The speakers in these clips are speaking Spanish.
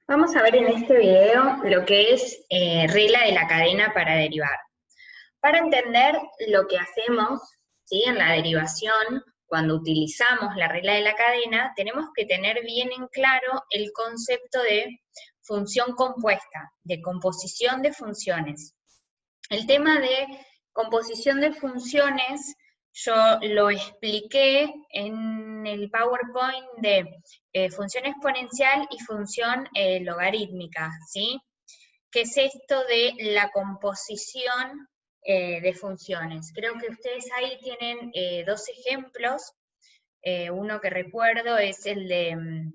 Vamos a ver en este video lo que es regla de la cadena para derivar. Para entender lo que hacemos, ¿sí?, en la derivación, cuando utilizamos la regla de la cadena, tenemos que tener bien en claro el concepto de función compuesta, de composición de funciones. El tema de composición de funciones yo lo expliqué en el PowerPoint de función exponencial y función logarítmica, ¿sí? ¿Qué es esto de la composición de funciones? Creo que ustedes ahí tienen dos ejemplos. Uno que recuerdo es el de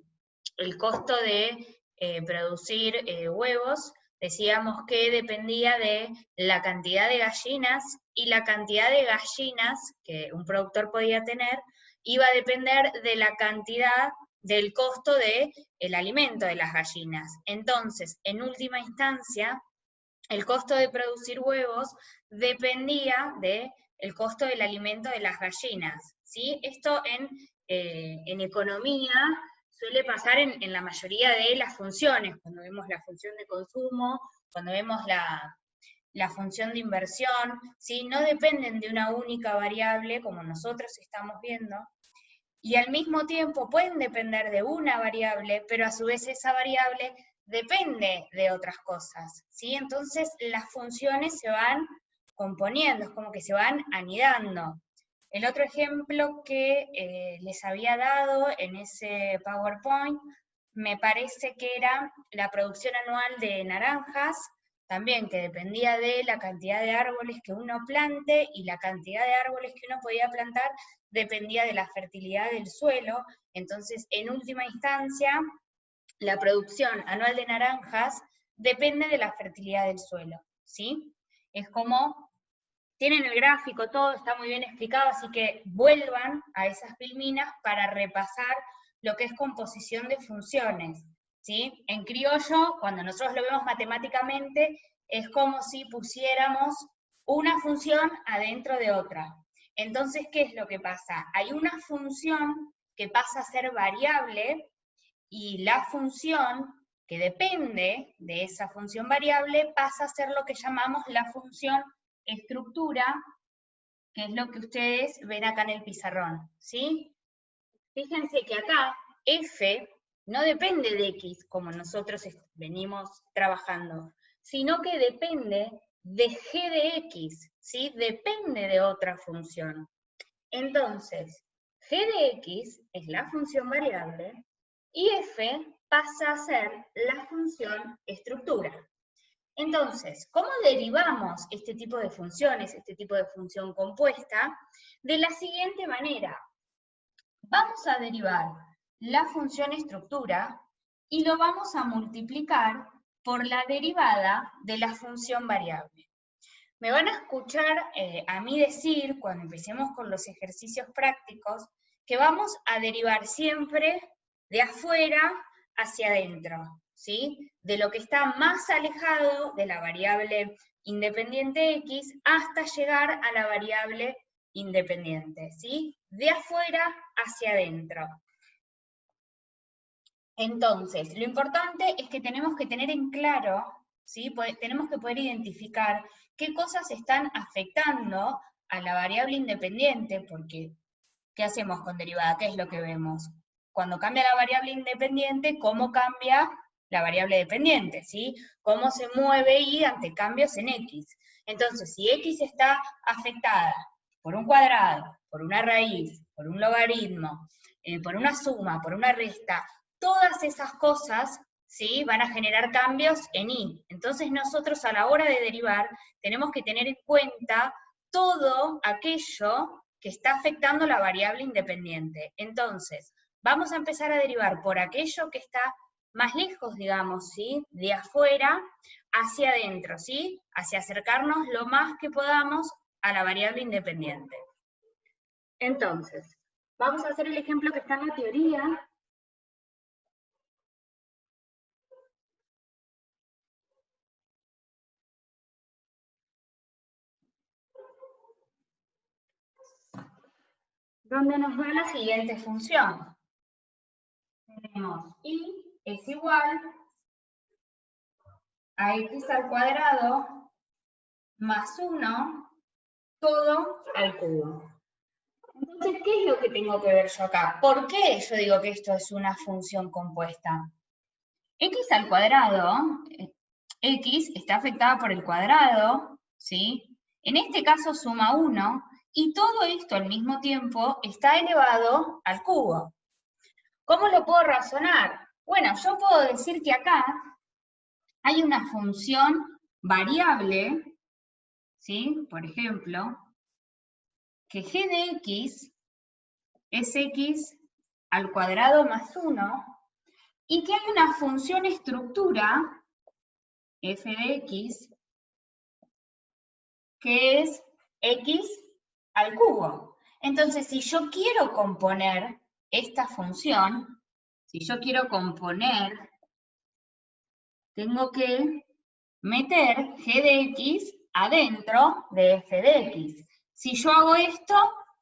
el costo de producir huevos. Decíamos que dependía de la cantidad de gallinas, y la cantidad de gallinas que un productor podía tener iba a depender de la cantidad del costo del alimento de las gallinas. Entonces, en última instancia, el costo de producir huevos dependía del costo del alimento de las gallinas, ¿sí? Esto en economía suele pasar en la mayoría de las funciones, cuando vemos la función de consumo, cuando vemos la función de inversión, ¿sí? No dependen de una única variable, como nosotros estamos viendo, y al mismo tiempo pueden depender de una variable, pero a su vez esa variable depende de otras cosas, ¿sí? Entonces las funciones se van componiendo, es como que se van anidando. El otro ejemplo que les había dado en ese PowerPoint, me parece que era la producción anual de naranjas, también que dependía de la cantidad de árboles que uno plante, y la cantidad de árboles que uno podía plantar dependía de la fertilidad del suelo. Entonces, en última instancia, la producción anual de naranjas depende de la fertilidad del suelo, ¿sí? Es como, tienen el gráfico, todo está muy bien explicado, así que vuelvan a esas filminas para repasar lo que es composición de funciones, ¿sí? En criollo, cuando nosotros lo vemos matemáticamente, es como si pusiéramos una función adentro de otra. Entonces, ¿qué es lo que pasa? Hay una función que pasa a ser variable, y la función que depende de esa función variable pasa a ser lo que llamamos la función estructura, que es lo que ustedes ven acá en el pizarrón, ¿sí? Fíjense que acá f no depende de x, como nosotros venimos trabajando, sino que depende de g de x, ¿sí? Depende de otra función. Entonces, g de x es la función variable, y f pasa a ser la función estructura. Entonces, ¿cómo derivamos este tipo de funciones, este tipo de función compuesta? De la siguiente manera. Vamos a derivar la función estructura y lo vamos a multiplicar por la derivada de la función variable. Me van a escuchar a mí decir, cuando empecemos con los ejercicios prácticos, que vamos a derivar siempre de afuera hacia adentro, ¿sí? De lo que está más alejado de la variable independiente x hasta llegar a la variable independiente, ¿sí? De afuera hacia adentro. Entonces, lo importante es que tenemos que tener en claro, ¿sí? Tenemos que poder identificar qué cosas están afectando a la variable independiente, porque ¿qué hacemos con derivada? ¿Qué es lo que vemos? Cuando cambia la variable independiente, ¿cómo cambia la variable dependiente? ¿Sí? ¿Cómo se mueve y ante cambios en x? Entonces, si x está afectada por un cuadrado, por una raíz, por un logaritmo, por una suma, por una resta, todas esas cosas, ¿sí?, van a generar cambios en y. Entonces nosotros a la hora de derivar tenemos que tener en cuenta todo aquello que está afectando la variable independiente. Entonces, vamos a empezar a derivar por aquello que está más lejos, digamos, ¿sí?, de afuera hacia adentro, ¿sí?, hacia acercarnos lo más que podamos a la variable independiente. Entonces, vamos a hacer el ejemplo que está en la teoría. Donde nos da la siguiente función. Tenemos y es igual a x al cuadrado más 1 todo al cubo. Entonces, ¿qué es lo que tengo que ver yo acá? ¿Por qué yo digo que esto es una función compuesta? X al cuadrado, X está afectada por el cuadrado, ¿sí? En este caso suma 1, y todo esto al mismo tiempo está elevado al cubo. ¿Cómo lo puedo razonar? Bueno, yo puedo decir que acá hay una función variable, ¿sí? Por ejemplo, que g de x es x al cuadrado más 1, y que hay una función estructura, f de x, que es x al cubo. Entonces, si yo quiero componer esta función, tengo que meter g de x adentro de f de x. Si yo hago esto,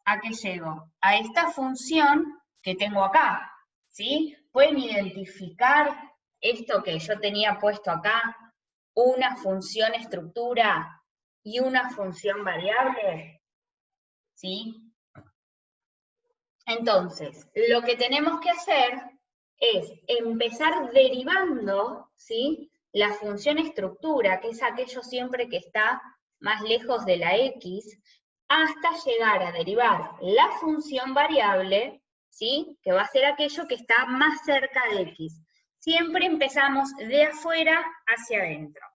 ¿a qué llego? A esta función que tengo acá, ¿sí? ¿Pueden identificar esto que yo tenía puesto acá? Una función estructura y una función variable, ¿sí? Entonces, lo que tenemos que hacer es empezar derivando, ¿sí? La función estructura, que es aquello siempre que está más lejos de la x, hasta llegar a derivar la función variable, ¿sí? Que va a ser aquello que está más cerca de x. Siempre empezamos de afuera hacia adentro.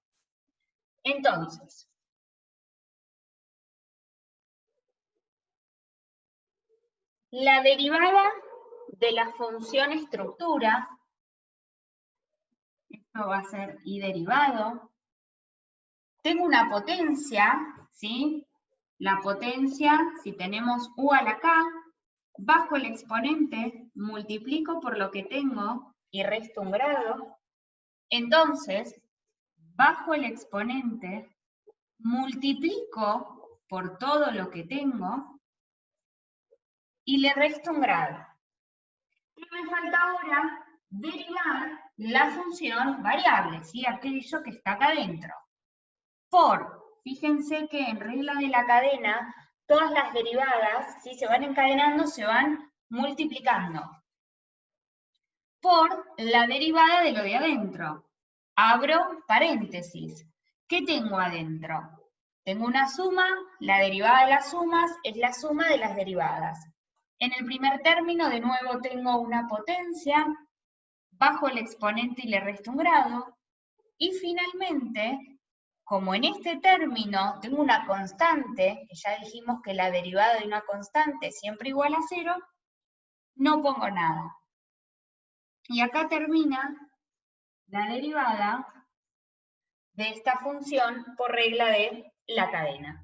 Entonces, la derivada de la función estructura, esto va a ser y derivado, tengo una potencia, ¿sí? La potencia, si tenemos u a la k, bajo el exponente, multiplico por lo que tengo y resto un grado. Entonces, bajo el exponente, multiplico por todo lo que tengo y le resto un grado. Y me falta ahora derivar la función variable, ¿sí? Aquello que está acá adentro. Fíjense que en regla de la cadena, todas las derivadas, ¿sí? Se van encadenando, se van multiplicando. Por la derivada de lo de adentro. Abro paréntesis. ¿Qué tengo adentro? Tengo una suma, la derivada de las sumas es la suma de las derivadas. En el primer término, de nuevo, tengo una potencia, bajo el exponente y le resto un grado, y finalmente, como en este término tengo una constante, que ya dijimos que la derivada de una constante es siempre igual a 0, no pongo nada. Y acá termina la derivada de esta función por regla de la cadena.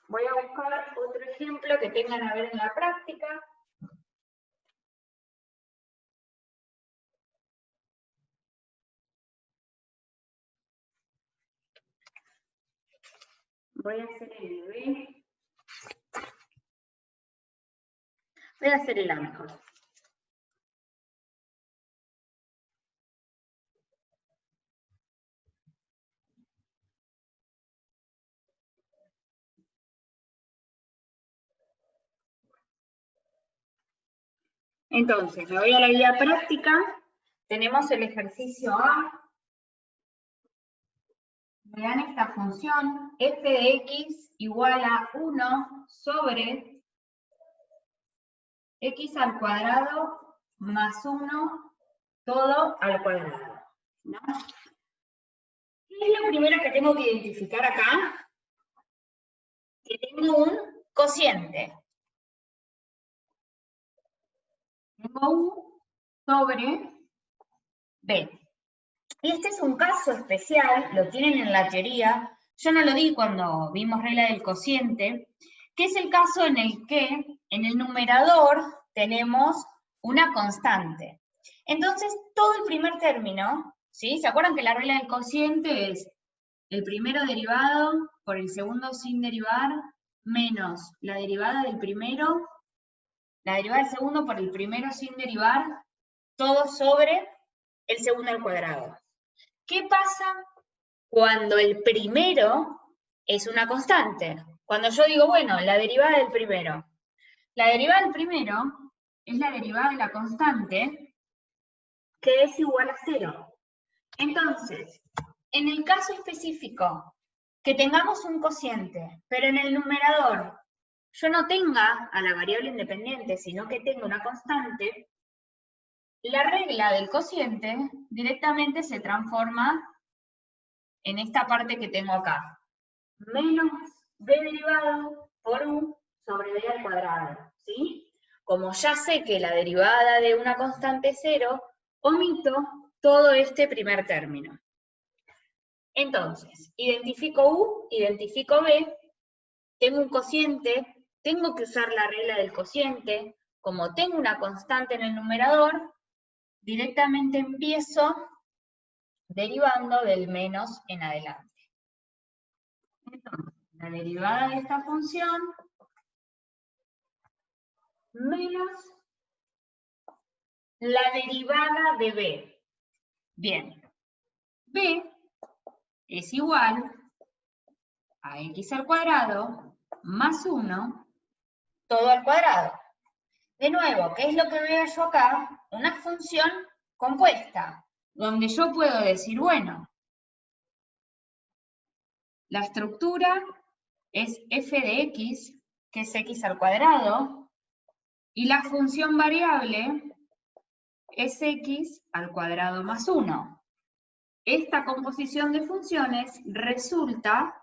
Voy a buscar otro ejemplo que tengan a ver en la práctica. Voy a hacer el B. Voy a hacer el A mejor. Entonces, me voy a la guía práctica. Tenemos el ejercicio A. Me dan esta función, f de x igual a 1 sobre x al cuadrado más 1 todo al cuadrado, ¿no? ¿Qué es lo primero que tengo que identificar acá? Que tengo un cociente. Tengo u sobre b. Y este es un caso especial, lo tienen en la teoría, yo no lo di cuando vimos regla del cociente, que es el caso en el que en el numerador tenemos una constante. Entonces, todo el primer término, ¿sí? ¿Se acuerdan que la regla del cociente es el primero derivado por el segundo sin derivar, menos la derivada del primero, la derivada del segundo por el primero sin derivar, todo sobre el segundo al cuadrado? ¿Qué pasa cuando el primero es una constante? Cuando yo digo, bueno, la derivada del primero. La derivada del primero es la derivada de la constante que es igual a 0. Entonces, en el caso específico, que tengamos un cociente, pero en el numerador yo no tenga a la variable independiente, sino que tenga una constante, la regla del cociente directamente se transforma en esta parte que tengo acá. Menos b derivado por u sobre b al cuadrado, ¿sí? Como ya sé que la derivada de una constante es 0, omito todo este primer término. Entonces, identifico u, identifico b, tengo un cociente, tengo que usar la regla del cociente, como tengo una constante en el numerador, directamente empiezo derivando del menos en adelante. Entonces, la derivada de esta función menos la derivada de b. Bien, b es igual a x al cuadrado más 1, todo al cuadrado. De nuevo, ¿qué es lo que veo yo acá? Una función compuesta, donde yo puedo decir, bueno, la estructura es f de x, que es x al cuadrado, y la función variable es x al cuadrado más 1. Esta composición de funciones resulta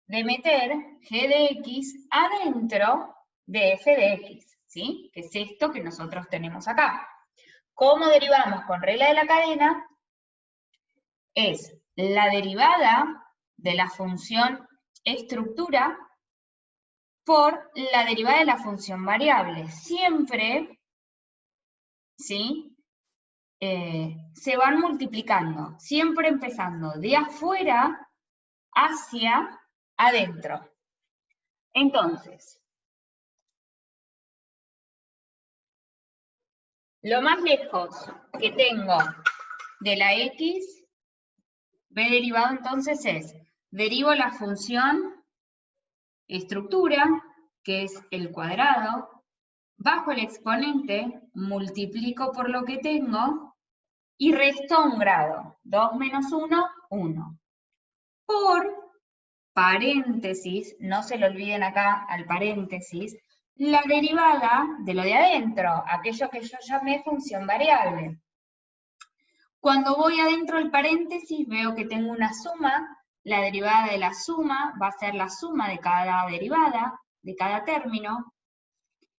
de meter g de x adentro de f de x, ¿sí? Que es esto que nosotros tenemos acá. ¿Cómo derivamos con regla de la cadena? Es la derivada de la función estructura por la derivada de la función variable. Siempre, ¿sí? Se van multiplicando, siempre empezando de afuera hacia adentro. Entonces, lo más lejos que tengo de la x, b derivado entonces es, derivo la función estructura, que es el cuadrado, bajo el exponente, multiplico por lo que tengo, y resto un grado. 2 menos 1, 1. Por paréntesis, no se lo olviden acá al paréntesis, la derivada de lo de adentro, aquello que yo llamé función variable. Cuando voy adentro del paréntesis veo que tengo una suma, la derivada de la suma va a ser la suma de cada derivada, de cada término.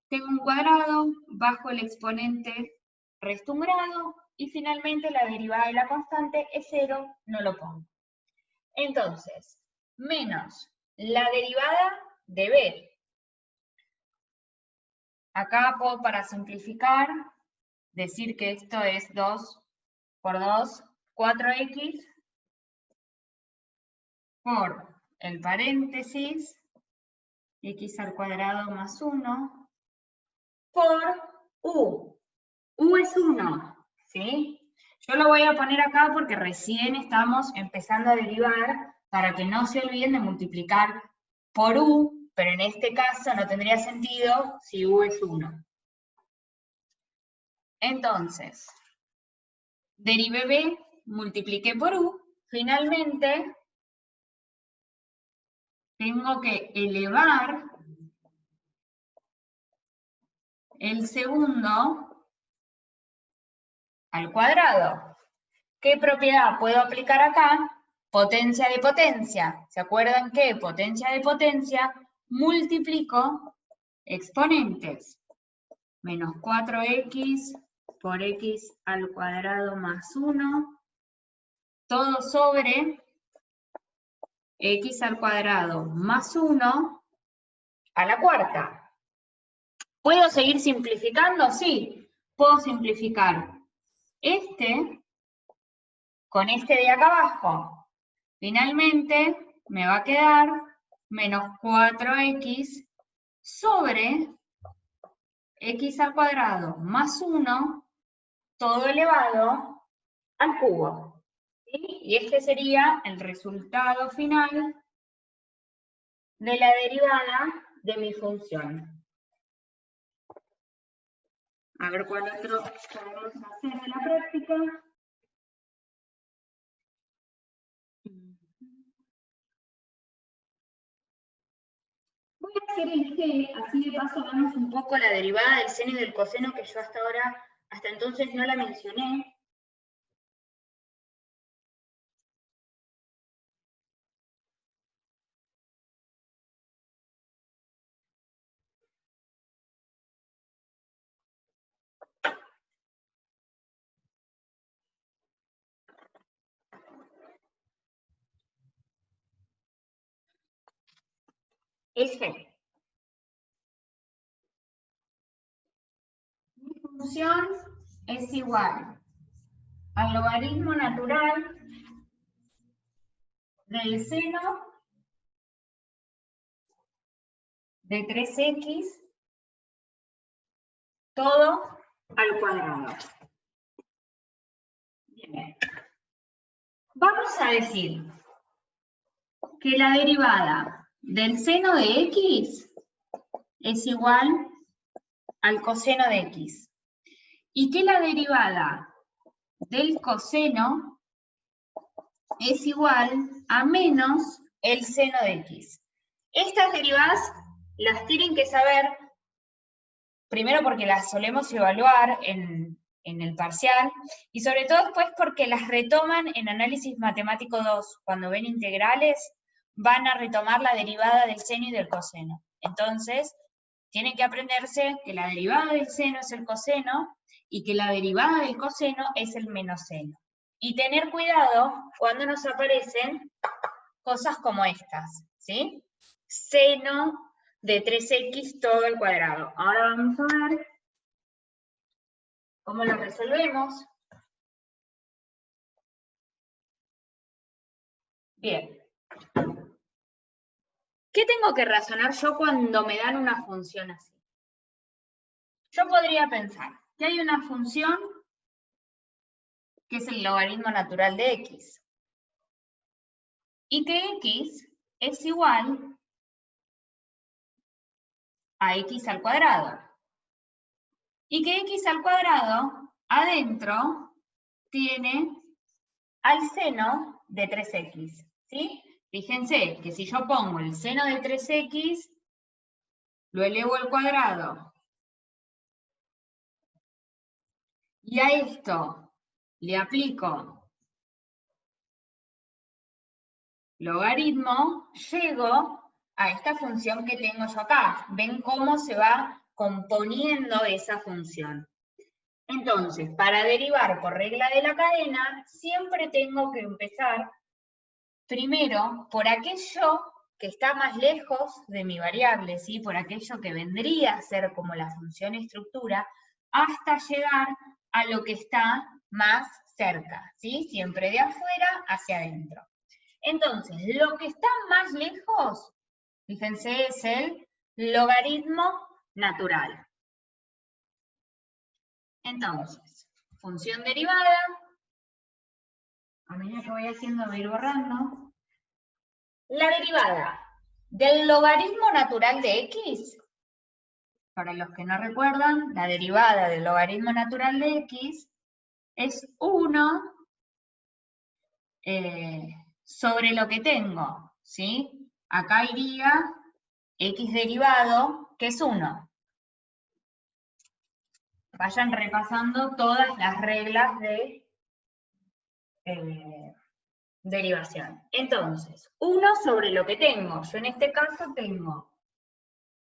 Tengo un cuadrado, bajo el exponente, resto un grado, y finalmente la derivada de la constante es 0, no lo pongo. Entonces, menos la derivada de b. Acá puedo, para simplificar, decir que esto es 2 por 2, 4x, por el paréntesis, x al cuadrado más 1, por u. U es 1, ¿sí? Yo lo voy a poner acá porque recién estamos empezando a derivar para que no se olviden de multiplicar por u, pero en este caso no tendría sentido si u es 1. Entonces, derivé b, multipliqué por u, finalmente tengo que elevar el segundo al cuadrado. ¿Qué propiedad puedo aplicar acá? Potencia de potencia. ¿Se acuerdan que potencia de potencia multiplico exponentes? Menos 4x por x al cuadrado más 1, todo sobre x al cuadrado más 1 a la cuarta. ¿Puedo seguir simplificando? Sí, puedo simplificar este con este de acá abajo. Finalmente me va a quedar menos 4x sobre x al cuadrado más 1, todo elevado al cubo. ¿sí? Y este sería el resultado final de la derivada de mi función. A ver cuál otro podemos hacer en la práctica. Voy a hacer el G, así de paso vemos un poco la derivada del seno y del coseno que yo hasta entonces no la mencioné. Es G. Mi función es igual al logaritmo natural del seno de 3x todo al cuadrado. Bien. Vamos a decir que la derivada del seno de x es igual al coseno de x y que la derivada del coseno es igual a menos el seno de x. Estas derivadas las tienen que saber, primero porque las solemos evaluar en el parcial, y sobre todo después porque las retoman en análisis matemático 2. Cuando ven integrales, van a retomar la derivada del seno y del coseno. Entonces, tienen que aprenderse que la derivada del seno es el coseno, y que la derivada del coseno es el menos seno. Y tener cuidado cuando nos aparecen cosas como estas, ¿sí? Seno de 3x todo al cuadrado. Ahora vamos a ver cómo lo resolvemos. Bien. ¿Qué tengo que razonar yo cuando me dan una función así? Yo podría pensar que hay una función que es el logaritmo natural de x, y que x es igual a x al cuadrado. Y que x al cuadrado adentro tiene al seno de 3x, ¿sí? Fíjense que si yo pongo el seno de 3x, lo elevo al cuadrado, y a esto le aplico logaritmo, llego a esta función que tengo yo acá. ¿Ven cómo se va componiendo esa función? Entonces, para derivar por regla de la cadena, siempre tengo que empezar primero por aquello que está más lejos de mi variable, ¿sí? Por aquello que vendría a ser como la función estructura, hasta llegar a lo que está más cerca, ¿sí? Siempre de afuera hacia adentro. Entonces, lo que está más lejos, fíjense, es el logaritmo natural. Entonces, función derivada, a medida que voy haciendo voy a ir borrando. La derivada del logaritmo natural de x, para los que no recuerdan, la derivada del logaritmo natural de x es 1 sobre lo que tengo, ¿sí? Acá iría x derivado, que es 1. Vayan repasando todas las reglas de derivación. Entonces, 1 sobre lo que tengo. Yo en este caso tengo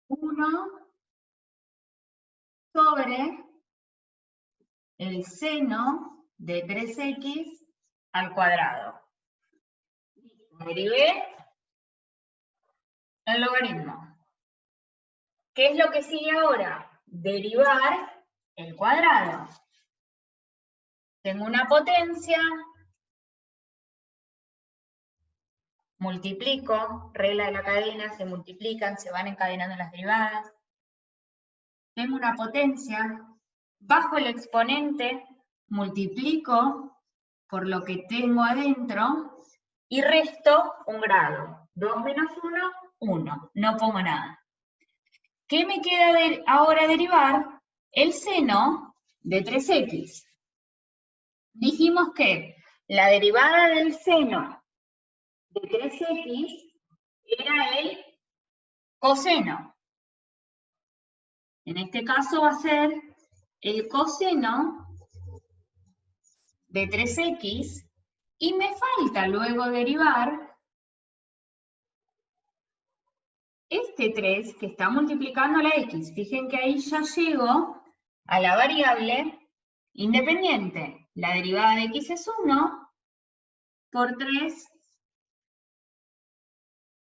1 sobre el seno de 3x al cuadrado. Derivé el logaritmo. ¿Qué es lo que sigue ahora? Derivar el cuadrado. Tengo una potencia, multiplico, regla de la cadena, se multiplican, se van encadenando las derivadas. Tengo una potencia, bajo el exponente, multiplico por lo que tengo adentro y resto un grado. 2 menos 1, 1. No pongo nada. ¿Qué me queda ahora derivar? El seno de 3x. Dijimos que la derivada del seno de 3x era el coseno. En este caso va a ser el coseno de 3x y me falta luego derivar este 3 que está multiplicando la x. Fíjense que ahí ya llego a la variable independiente. La derivada de x es 1 por 3,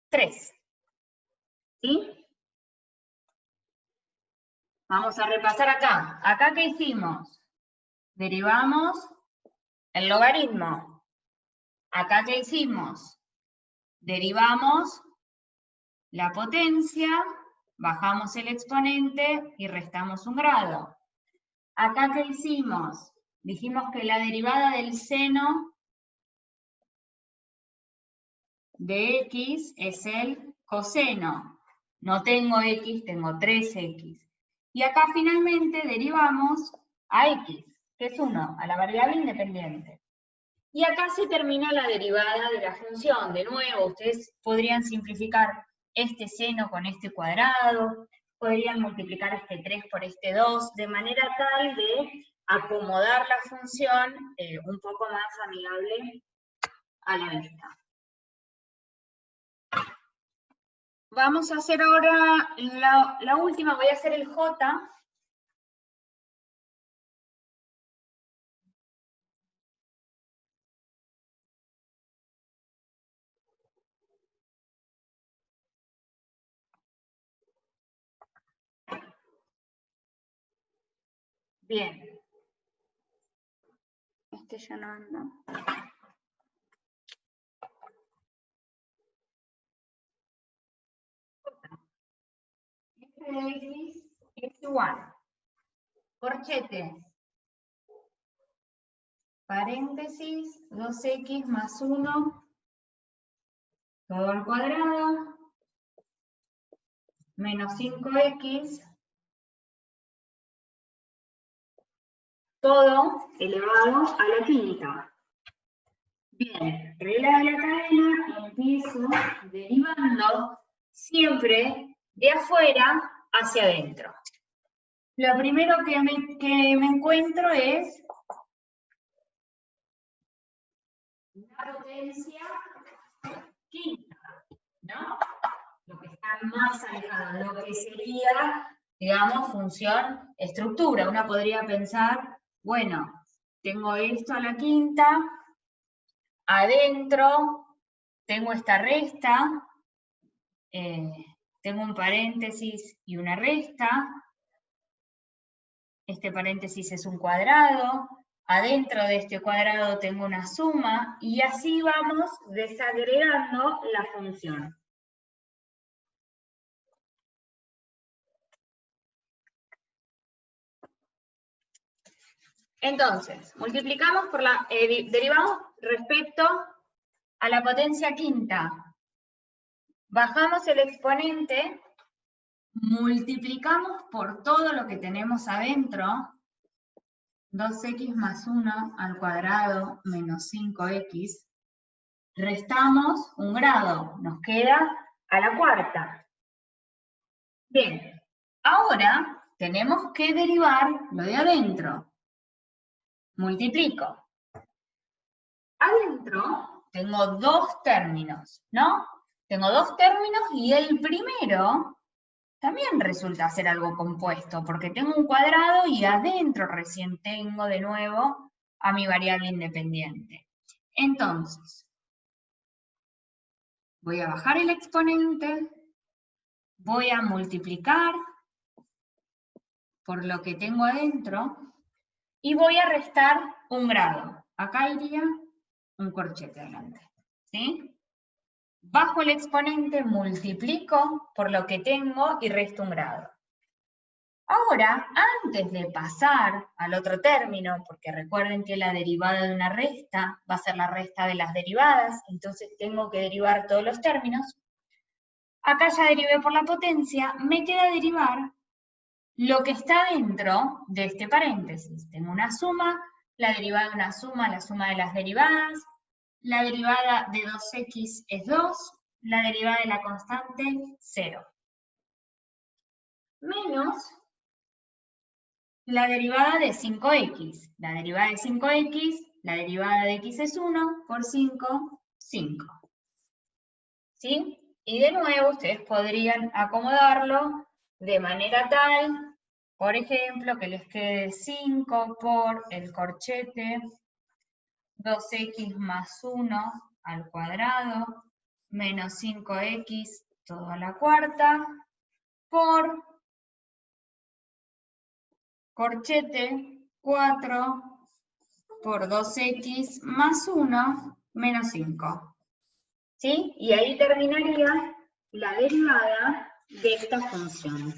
3. ¿Sí? Vamos a repasar acá. ¿Acá qué hicimos? Derivamos el logaritmo. ¿Acá qué hicimos? Derivamos la potencia, bajamos el exponente y restamos un grado. ¿Acá qué hicimos? Dijimos que la derivada del seno de x es el coseno. No tengo x, tengo 3x. Y acá finalmente derivamos a x, que es 1, a la variable independiente. Y acá se termina la derivada de la función. De nuevo, ustedes podrían simplificar este seno con este cuadrado, podrían multiplicar este 3 por este 2, de manera tal de acomodar la función un poco más amigable a la vista. Vamos a hacer ahora la última, voy a hacer el J. Bien. Este ya no anda. F de x es igual. Corchete. Paréntesis, 2x más 1, todo al cuadrado, menos 5x, todo elevado a la quinta. Bien, regla de la cadena, empiezo derivando siempre de afuera hacia adentro. Lo primero que me encuentro es una potencia quinta, ¿no? Lo que está más alejado, lo que sería, digamos, función estructura. Uno podría pensar, bueno, tengo esto a la quinta, adentro tengo esta resta, tengo un paréntesis y una resta, este paréntesis es un cuadrado, adentro de este cuadrado tengo una suma, y así vamos desagregando la función. Entonces, multiplicamos por derivamos respecto a la potencia quinta. Bajamos el exponente, multiplicamos por todo lo que tenemos adentro, 2x más 1 al cuadrado menos 5x, restamos un grado, nos queda a la cuarta. Bien, ahora tenemos que derivar lo de adentro. Multiplico. Adentro tengo dos términos, ¿no? Tengo dos términos y el primero también resulta ser algo compuesto, porque tengo un cuadrado y adentro recién tengo de nuevo a mi variable independiente. Entonces, voy a bajar el exponente, voy a multiplicar por lo que tengo adentro y voy a restar un grado. Acá iría un corchete adelante, ¿sí? Bajo el exponente, multiplico por lo que tengo y resto un grado. Ahora, antes de pasar al otro término, porque recuerden que la derivada de una resta va a ser la resta de las derivadas, entonces tengo que derivar todos los términos, acá ya derivé por la potencia, me queda derivar lo que está dentro de este paréntesis. Tengo una suma, la derivada de una suma, la suma de las derivadas, la derivada de 2x es 2, la derivada de la constante, 0. Menos la derivada de 5x. La derivada de 5x, la derivada de x es 1, por 5, 5. ¿Sí? Y de nuevo, ustedes podrían acomodarlo de manera tal, por ejemplo, que les quede 5 por el corchete 2x más 1 al cuadrado menos 5x todo a la cuarta por corchete 4 por 2x más 1 menos 5. ¿Sí? Y ahí terminaría la derivada de esta función.